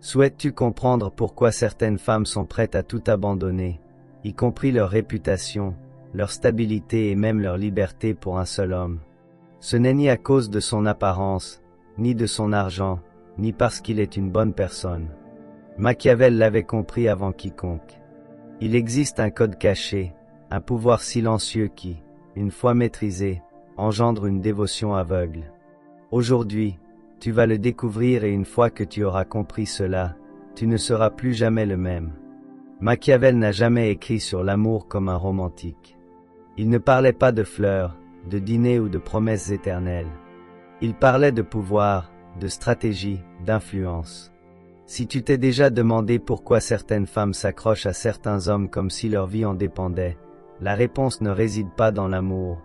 Souhaites-tu comprendre pourquoi certaines femmes sont prêtes à tout abandonner, y compris leur réputation, leur stabilité et même leur liberté pour un seul homme? Ce n'est ni à cause de son apparence, ni de son argent, ni parce qu'il est une bonne personne. Machiavel l'avait compris avant quiconque. Il existe un code caché, un pouvoir silencieux qui, une fois maîtrisé, engendre une dévotion aveugle. Aujourd'hui, tu vas le découvrir et une fois que tu auras compris cela, tu ne seras plus jamais le même. Machiavel n'a jamais écrit sur l'amour comme un romantique. Il ne parlait pas de fleurs, de dîners ou de promesses éternelles. Il parlait de pouvoir, de stratégie, d'influence. Si tu t'es déjà demandé pourquoi certaines femmes s'accrochent à certains hommes comme si leur vie en dépendait, la réponse ne réside pas dans l'amour,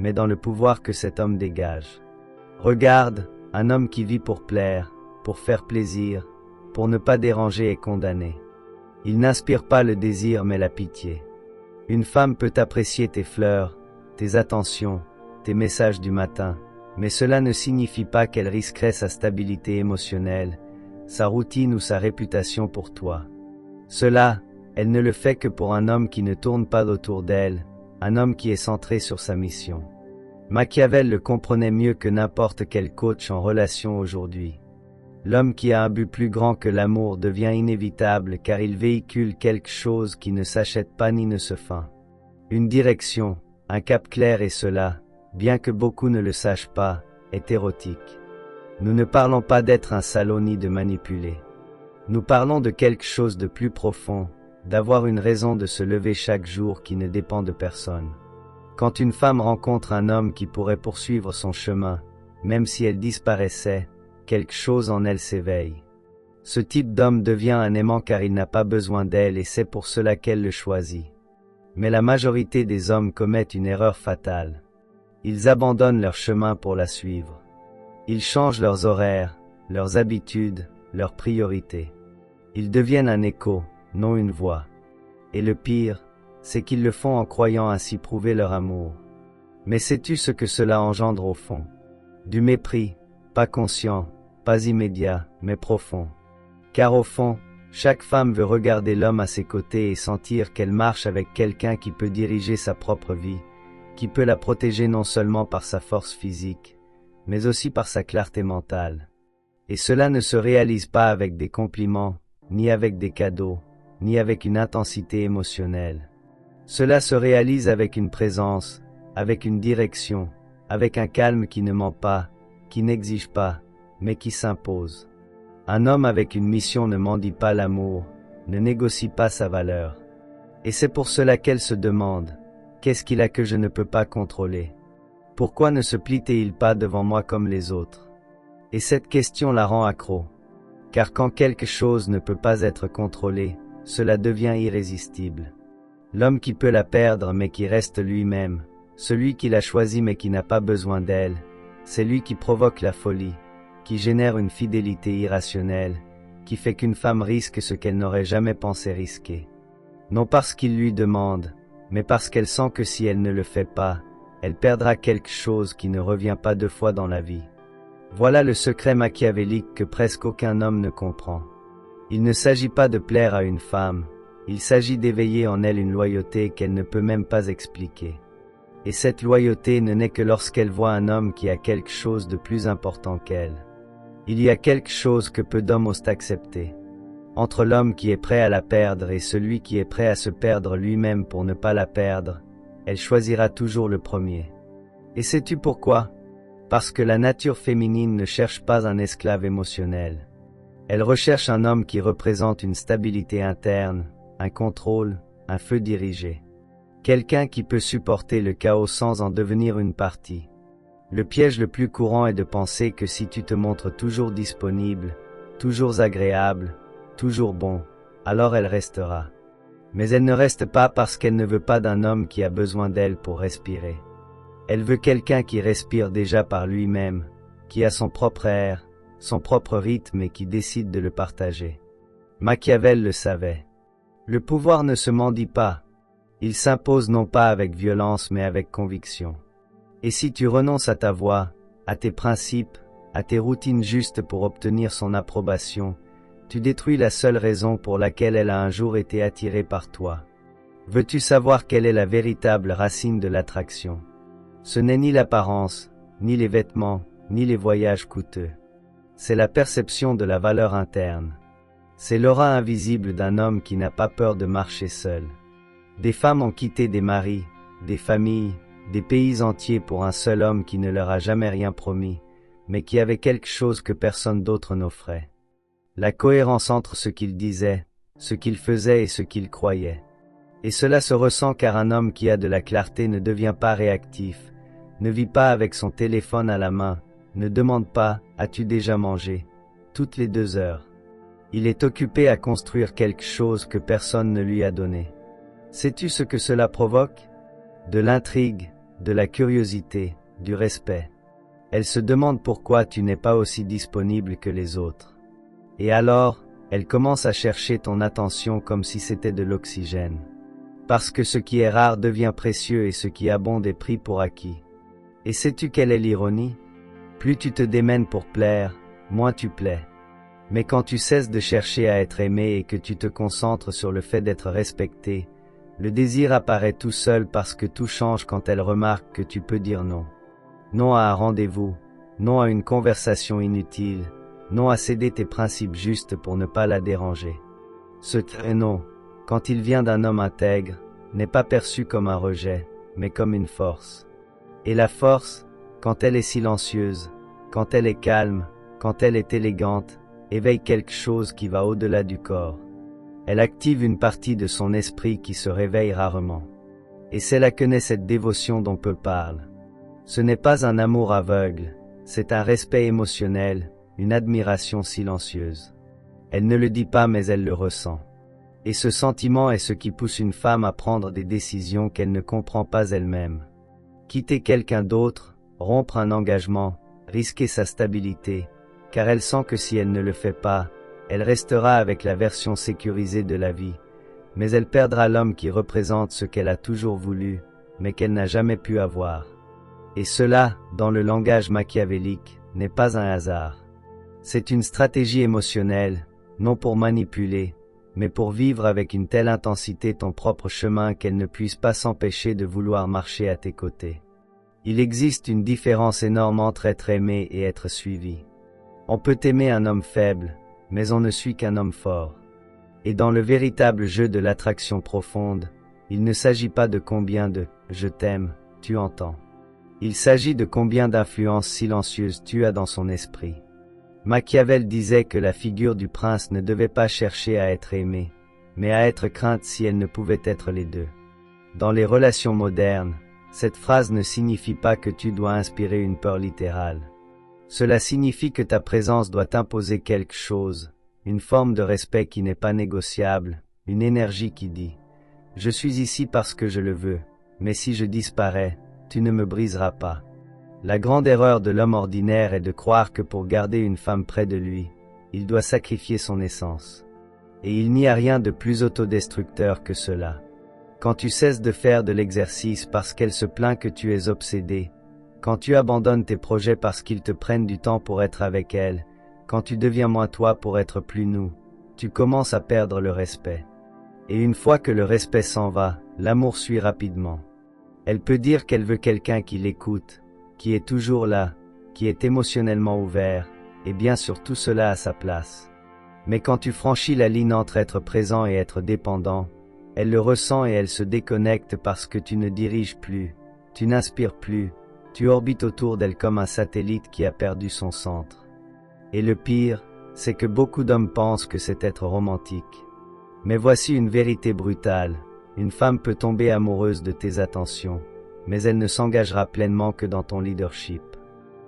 mais dans le pouvoir que cet homme dégage. Regarde, un homme qui vit pour plaire, pour faire plaisir, pour ne pas déranger est condamné. Il n'inspire pas le désir mais la pitié. Une femme peut apprécier tes fleurs, tes attentions, tes messages du matin, mais cela ne signifie pas qu'elle risquerait sa stabilité émotionnelle, sa routine ou sa réputation pour toi. Cela, elle ne le fait que pour un homme qui ne tourne pas autour d'elle, un homme qui est centré sur sa mission. Machiavel le comprenait mieux que n'importe quel coach en relation aujourd'hui. L'homme qui a un but plus grand que l'amour devient inévitable car il véhicule quelque chose qui ne s'achète pas ni ne se feint. Une direction, un cap clair et cela, bien que beaucoup ne le sachent pas, est érotique. Nous ne parlons pas d'être un salaud ni de manipuler. Nous parlons de quelque chose de plus profond, d'avoir une raison de se lever chaque jour qui ne dépend de personne. Quand une femme rencontre un homme qui pourrait poursuivre son chemin, même si elle disparaissait, quelque chose en elle s'éveille. Ce type d'homme devient un aimant car il n'a pas besoin d'elle et c'est pour cela qu'elle le choisit. Mais la majorité des hommes commettent une erreur fatale. Ils abandonnent leur chemin pour la suivre. Ils changent leurs horaires, leurs habitudes, leurs priorités. Ils deviennent un écho, non une voix. Et le pire, c'est qu'ils le font en croyant ainsi prouver leur amour. Mais sais-tu ce que cela engendre au fond? Du mépris, pas conscient, pas immédiat, mais profond. Car au fond, chaque femme veut regarder l'homme à ses côtés et sentir qu'elle marche avec quelqu'un qui peut diriger sa propre vie, qui peut la protéger non seulement par sa force physique, mais aussi par sa clarté mentale. Et cela ne se réalise pas avec des compliments, ni avec des cadeaux, ni avec une intensité émotionnelle. Cela se réalise avec une présence, avec une direction, avec un calme qui ne ment pas, qui n'exige pas, mais qui s'impose. Un homme avec une mission ne mendie pas l'amour, ne négocie pas sa valeur. Et c'est pour cela qu'elle se demande, qu'est-ce qu'il a que je ne peux pas contrôler? Pourquoi ne se plie-t-il pas devant moi comme les autres? Et cette question la rend accro. Car quand quelque chose ne peut pas être contrôlé, cela devient irrésistible. L'homme qui peut la perdre mais qui reste lui-même, celui qui l'a choisi mais qui n'a pas besoin d'elle, c'est lui qui provoque la folie, qui génère une fidélité irrationnelle, qui fait qu'une femme risque ce qu'elle n'aurait jamais pensé risquer. Non parce qu'il lui demande, mais parce qu'elle sent que si elle ne le fait pas, elle perdra quelque chose qui ne revient pas deux fois dans la vie. Voilà le secret machiavélique que presque aucun homme ne comprend. Il ne s'agit pas de plaire à une femme, il s'agit d'éveiller en elle une loyauté qu'elle ne peut même pas expliquer. Et cette loyauté ne naît que lorsqu'elle voit un homme qui a quelque chose de plus important qu'elle. Il y a quelque chose que peu d'hommes osent accepter. Entre l'homme qui est prêt à la perdre et celui qui est prêt à se perdre lui-même pour ne pas la perdre, elle choisira toujours le premier. Et sais-tu pourquoi? Parce que la nature féminine ne cherche pas un esclave émotionnel. Elle recherche un homme qui représente une stabilité interne, un contrôle, un feu dirigé. Quelqu'un qui peut supporter le chaos sans en devenir une partie. Le piège le plus courant est de penser que si tu te montres toujours disponible, toujours agréable, toujours bon, alors elle restera. Mais elle ne reste pas parce qu'elle ne veut pas d'un homme qui a besoin d'elle pour respirer. Elle veut quelqu'un qui respire déjà par lui-même, qui a son propre air, son propre rythme et qui décide de le partager. Machiavel le savait. Le pouvoir ne se mendie pas. Il s'impose non pas avec violence mais avec conviction. Et si tu renonces à ta voix, à tes principes, à tes routines justes pour obtenir son approbation, Tu détruis la seule raison pour laquelle elle a un jour été attirée par toi. Veux-tu savoir quelle est la véritable racine de l'attraction? Ce n'est ni l'apparence, ni les vêtements, ni les voyages coûteux. C'est la perception de la valeur interne. C'est l'aura invisible d'un homme qui n'a pas peur de marcher seul. Des femmes ont quitté des maris, des familles, des pays entiers pour un seul homme qui ne leur a jamais rien promis, mais qui avait quelque chose que personne d'autre n'offrait. La cohérence entre ce qu'il disait, ce qu'il faisait et ce qu'il croyait. Et cela se ressent car un homme qui a de la clarté ne devient pas réactif, ne vit pas avec son téléphone à la main, ne demande pas « As-tu déjà mangé ?» toutes les 2 heures. Il est occupé à construire quelque chose que personne ne lui a donné. Sais-tu ce que cela provoque? De l'intrigue, de la curiosité, du respect. Elle se demande pourquoi tu n'es pas aussi disponible que les autres. Et alors, elle commence à chercher ton attention comme si c'était de l'oxygène. Parce que ce qui est rare devient précieux et ce qui abonde est pris pour acquis. Et sais-tu quelle est l'ironie? Plus tu te démènes pour plaire, moins tu plais. Mais quand tu cesses de chercher à être aimé et que tu te concentres sur le fait d'être respecté, le désir apparaît tout seul parce que tout change quand elle remarque que tu peux dire non. Non à un rendez-vous, non à une conversation inutile, non à céder tes principes justes pour ne pas la déranger. Ce non, quand il vient d'un homme intègre, n'est pas perçu comme un rejet, mais comme une force. Et la force, quand elle est silencieuse, quand elle est calme, quand elle est élégante, éveille quelque chose qui va au-delà du corps. Elle active une partie de son esprit qui se réveille rarement. Et c'est là que naît cette dévotion dont peu parle. Ce n'est pas un amour aveugle, c'est un respect émotionnel, une admiration silencieuse. Elle ne le dit pas mais elle le ressent. Et ce sentiment est ce qui pousse une femme à prendre des décisions qu'elle ne comprend pas elle-même. Quitter quelqu'un d'autre, rompre un engagement, risquer sa stabilité, car elle sent que si elle ne le fait pas, elle restera avec la version sécurisée de la vie, mais elle perdra l'homme qui représente ce qu'elle a toujours voulu, mais qu'elle n'a jamais pu avoir. Et cela, dans le langage machiavélique, n'est pas un hasard. C'est une stratégie émotionnelle, non pour manipuler, mais pour vivre avec une telle intensité ton propre chemin qu'elle ne puisse pas s'empêcher de vouloir marcher à tes côtés. Il existe une différence énorme entre être aimé et être suivi. On peut aimer un homme faible, mais on ne suit qu'un homme fort. Et dans le véritable jeu de l'attraction profonde, il ne s'agit pas de combien de « je t'aime » tu entends. Il s'agit de combien d'influences silencieuses tu as dans son esprit. Machiavel disait que la figure du prince ne devait pas chercher à être aimée, mais à être crainte si elle ne pouvait être les deux. Dans les relations modernes, cette phrase ne signifie pas que tu dois inspirer une peur littérale. Cela signifie que ta présence doit imposer quelque chose, une forme de respect qui n'est pas négociable, une énergie qui dit « Je suis ici parce que je le veux, mais si je disparais, tu ne me briseras pas ». La grande erreur de l'homme ordinaire est de croire que pour garder une femme près de lui, il doit sacrifier son essence. Et il n'y a rien de plus autodestructeur que cela. Quand tu cesses de faire de l'exercice parce qu'elle se plaint que tu es obsédé, quand tu abandonnes tes projets parce qu'ils te prennent du temps pour être avec elle, quand tu deviens moins toi pour être plus nous, tu commences à perdre le respect. Et une fois que le respect s'en va, l'amour suit rapidement. Elle peut dire qu'elle veut quelqu'un qui l'écoute, qui est toujours là, qui est émotionnellement ouvert, et bien sûr tout cela à sa place. Mais quand tu franchis la ligne entre être présent et être dépendant, elle le ressent et elle se déconnecte parce que tu ne diriges plus, tu n'inspires plus, tu orbites autour d'elle comme un satellite qui a perdu son centre. Et le pire, c'est que beaucoup d'hommes pensent que c'est être romantique. Mais voici une vérité brutale, une femme peut tomber amoureuse de tes attentions, mais elle ne s'engagera pleinement que dans ton leadership.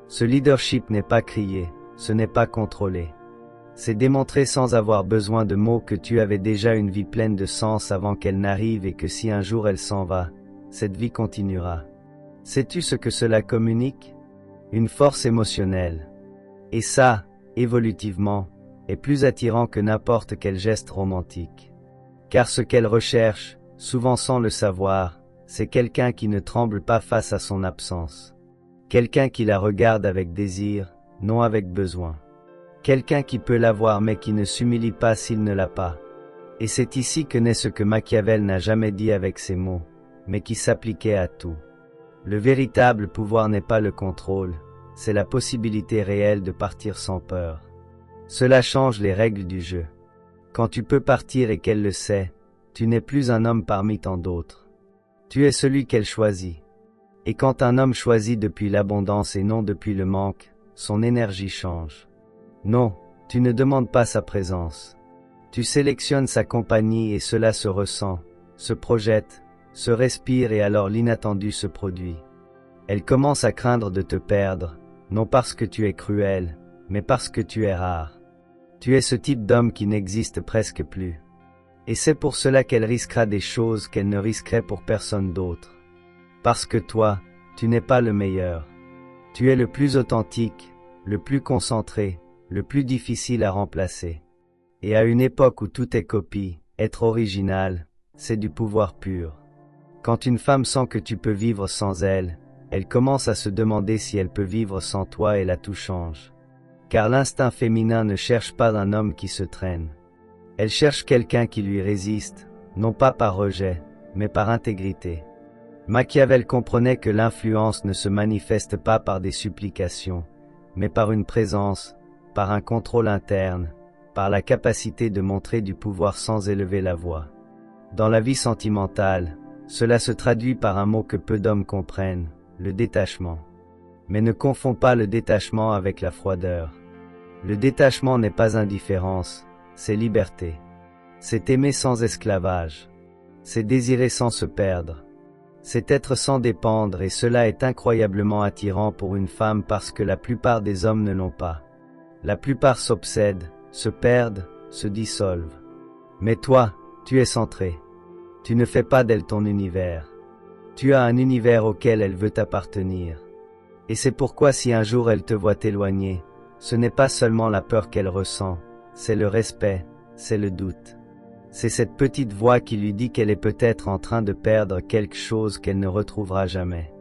Ce leadership n'est pas crié, ce n'est pas contrôlé. C'est démontrer sans avoir besoin de mots que tu avais déjà une vie pleine de sens avant qu'elle n'arrive et que si un jour elle s'en va, cette vie continuera. Sais-tu ce que cela communique? Une force émotionnelle. Et ça, évolutivement, est plus attirant que n'importe quel geste romantique. Car ce qu'elle recherche, souvent sans le savoir, c'est quelqu'un qui ne tremble pas face à son absence. Quelqu'un qui la regarde avec désir, non avec besoin. Quelqu'un qui peut l'avoir mais qui ne s'humilie pas s'il ne l'a pas. Et c'est ici que naît ce que Machiavel n'a jamais dit avec ses mots, mais qui s'appliquait à tout. Le véritable pouvoir n'est pas le contrôle, c'est la possibilité réelle de partir sans peur. Cela change les règles du jeu. Quand tu peux partir et qu'elle le sait, tu n'es plus un homme parmi tant d'autres. Tu es celui qu'elle choisit. Et quand un homme choisit depuis l'abondance et non depuis le manque, son énergie change. Non, tu ne demandes pas sa présence. Tu sélectionnes sa compagnie et cela se ressent, se projette, se respire et alors l'inattendu se produit. Elle commence à craindre de te perdre, non parce que tu es cruel, mais parce que tu es rare. Tu es ce type d'homme qui n'existe presque plus. Et c'est pour cela qu'elle risquera des choses qu'elle ne risquerait pour personne d'autre. Parce que toi, tu n'es pas le meilleur. Tu es le plus authentique, le plus concentré, le plus difficile à remplacer. Et à une époque où tout est copie, être original, c'est du pouvoir pur. Quand une femme sent que tu peux vivre sans elle, elle commence à se demander si elle peut vivre sans toi et là tout change. Car l'instinct féminin ne cherche pas un homme qui se traîne. Elle cherche quelqu'un qui lui résiste, non pas par rejet, mais par intégrité. Machiavel comprenait que l'influence ne se manifeste pas par des supplications, mais par une présence, par un contrôle interne, par la capacité de montrer du pouvoir sans élever la voix. Dans la vie sentimentale, cela se traduit par un mot que peu d'hommes comprennent, le détachement. Mais ne confonds pas le détachement avec la froideur. Le détachement n'est pas indifférence, c'est liberté. C'est aimer sans esclavage. C'est désirer sans se perdre. C'est être sans dépendre et cela est incroyablement attirant pour une femme parce que la plupart des hommes ne l'ont pas. La plupart s'obsèdent, se perdent, se dissolvent. Mais toi, tu es centré. Tu ne fais pas d'elle ton univers. Tu as un univers auquel elle veut appartenir. Et c'est pourquoi si un jour elle te voit t'éloigner, ce n'est pas seulement la peur qu'elle ressent, c'est le respect, c'est le doute. C'est cette petite voix qui lui dit qu'elle est peut-être en train de perdre quelque chose qu'elle ne retrouvera jamais.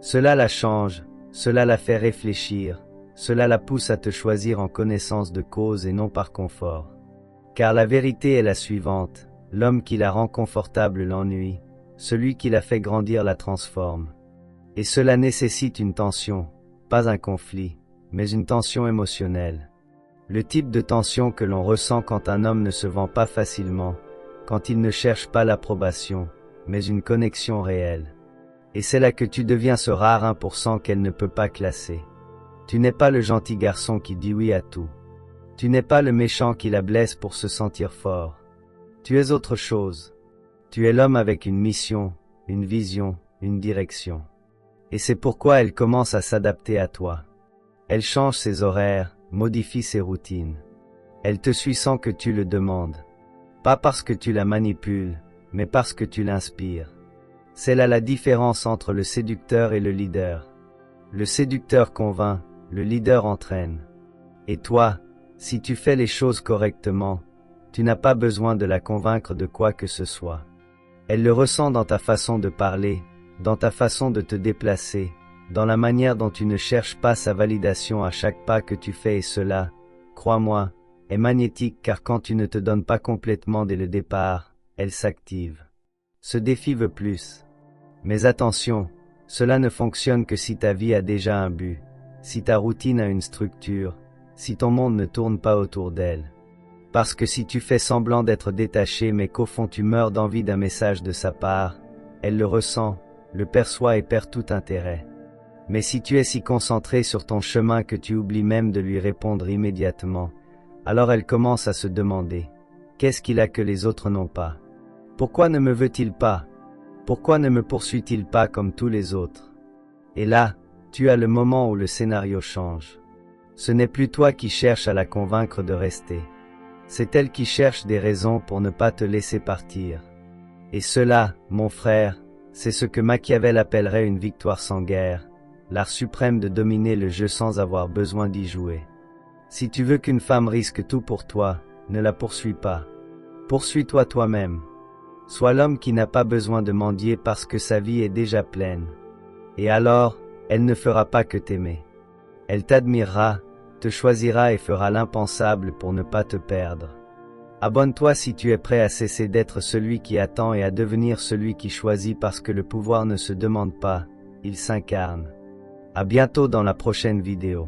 Cela la change, cela la fait réfléchir, cela la pousse à te choisir en connaissance de cause et non par confort. Car la vérité est la suivante, l'homme qui la rend confortable l'ennuie, celui qui la fait grandir la transforme. Et cela nécessite une tension, pas un conflit, mais une tension émotionnelle. Le type de tension que l'on ressent quand un homme ne se vend pas facilement, quand il ne cherche pas l'approbation, mais une connexion réelle. Et c'est là que tu deviens ce rare 1% qu'elle ne peut pas classer. Tu n'es pas le gentil garçon qui dit oui à tout. Tu n'es pas le méchant qui la blesse pour se sentir fort. Tu es autre chose. Tu es l'homme avec une mission, une vision, une direction. Et c'est pourquoi elle commence à s'adapter à toi. Elle change ses horaires, modifie ses routines. Elle te suit sans que tu le demandes. Pas parce que tu la manipules, mais parce que tu l'inspires. C'est là la différence entre le séducteur et le leader. Le séducteur convainc, le leader entraîne. Et toi, si tu fais les choses correctement, tu n'as pas besoin de la convaincre de quoi que ce soit. Elle le ressent dans ta façon de parler, dans ta façon de te déplacer, dans la manière dont tu ne cherches pas sa validation à chaque pas que tu fais et cela, crois-moi, est magnétique car quand tu ne te donnes pas complètement dès le départ, elle s'active. Ce défi veut plus. Mais attention, cela ne fonctionne que si ta vie a déjà un but, si ta routine a une structure, si ton monde ne tourne pas autour d'elle. Parce que si tu fais semblant d'être détaché mais qu'au fond tu meurs d'envie d'un message de sa part, elle le ressent, le perçoit et perd tout intérêt. Mais si tu es si concentré sur ton chemin que tu oublies même de lui répondre immédiatement, alors elle commence à se demander, qu'est-ce qu'il a que les autres n'ont pas? Pourquoi ne me veut-il pas? Pourquoi ne me poursuit-il pas comme tous les autres? Et là, tu as le moment où le scénario change. Ce n'est plus toi qui cherches à la convaincre de rester. C'est elle qui cherche des raisons pour ne pas te laisser partir. Et cela, mon frère, c'est ce que Machiavel appellerait une victoire sans guerre, l'art suprême de dominer le jeu sans avoir besoin d'y jouer. Si tu veux qu'une femme risque tout pour toi, ne la poursuis pas. Poursuis-toi toi-même. Sois l'homme qui n'a pas besoin de mendier parce que sa vie est déjà pleine. Et alors, elle ne fera pas que t'aimer. Elle t'admirera, te choisira et fera l'impensable pour ne pas te perdre. Abonne-toi si tu es prêt à cesser d'être celui qui attend et à devenir celui qui choisit parce que le pouvoir ne se demande pas, il s'incarne. À bientôt dans la prochaine vidéo.